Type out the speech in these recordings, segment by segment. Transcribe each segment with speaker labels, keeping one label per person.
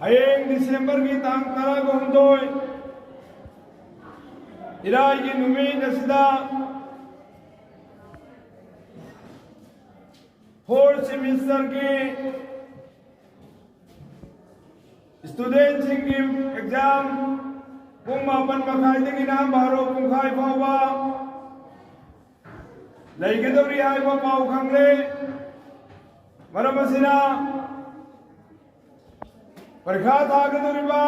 Speaker 1: हयेंग दिसंबर की तांग तरा गुमदोय इराई की नुमीद असिदा फोर्थ सेमिस्टर की स्टूडेंट की एग्जाम पुंग मापन मखाई दगी नाम बारो पुंखाई फावा लैगदौरी हाइबा पाउ खंगले मरम असिना परीक्षा थागदौरिबा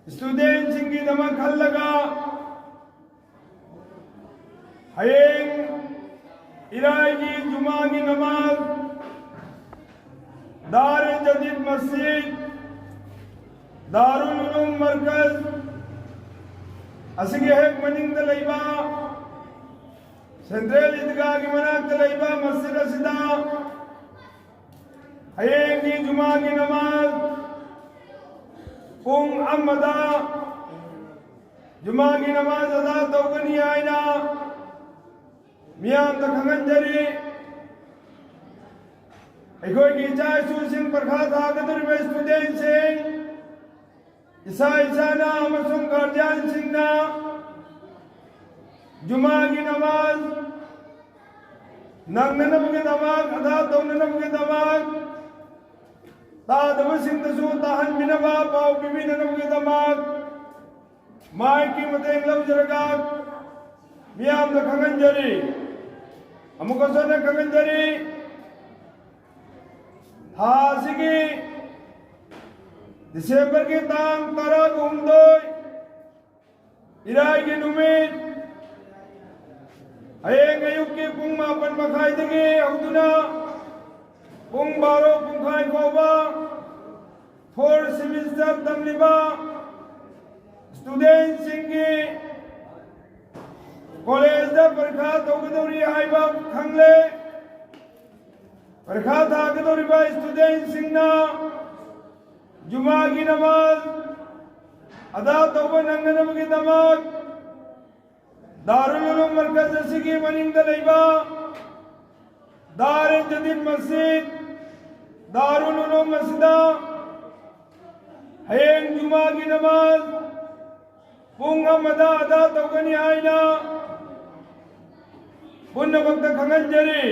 Speaker 1: स्टूडेंट की दमक खल्लगा हयेंग इराई की जुमा की नमाज दार जदीद मस्जिद दारुल उलूम मरकज असिगे हेक मनिंग दलैबा सेंट्रल ईदगाह की मनाक दलैबा मस्जिद असिदा हयेंग की जुमा की नमाज पुंग अम्मदा जुमा की नमाज अदा तौगनी आयना मियाम तखंगंजरी अखोई की चाय सूसिंग परखा थागदुरिबा स्टूडेंट सिंह इसा इसाना अमसुंग गार्जियन सिंहना जुमा की नमाज नंगनब के दमाग अदा तौननब के दमाग तादब सिंह दसु ताहन बिनबा पाव बिबिननब के दमाग माय की मतेंग लवजरगा मियाम तखंगंजरी अमुकसोने खंगंजरी हासिगी दिसंबर की तांग तरा गुमदोय इराई की नुमीद हयेंग अयुक की पुंग मापन मखाई दगी हौदुना पुंग बारो पुंखाई फावा फोर्थ सेमिस्टर तमलिबा स्टूडेंट सिंगी कॉलेज दा परीक्षा तौगदौरी हाइबा खंगले परीक्षा थागदौरिबा स्टूडेंट सिंगना जुमा की नमाज अदा तौबा नंगनब की दमाग दारुल उलूम मरकज असिगी मनिंग दलैबा दार जदीद मस्जिद दारुल उलूम मस्जिदा हयेंग जुमा की नमाज पुंग अम्मदा अदा तौगनी आयना पुण्य वक्त खंगंजरी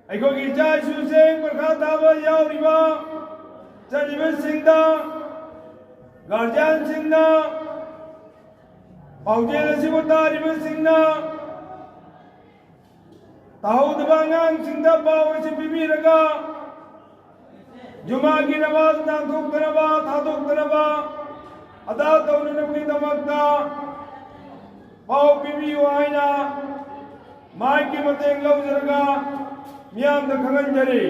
Speaker 1: अखोई की चाय सूसेंग परखा थाबा यावरिबा चलिबे सिंहदा गार्जियन सिंहना पाउजेल असिबो तारिबे सिंहना ताहुदबा ngang सिंहदा पाव असि बिबिरगा जुमा की नमाज नाथोक्तनबा थाथोक्तनबा अदा तौननबगी दमकता पाव बिबियो आयना माय की मतेंग लवजरगा मियाम द खंगंजरी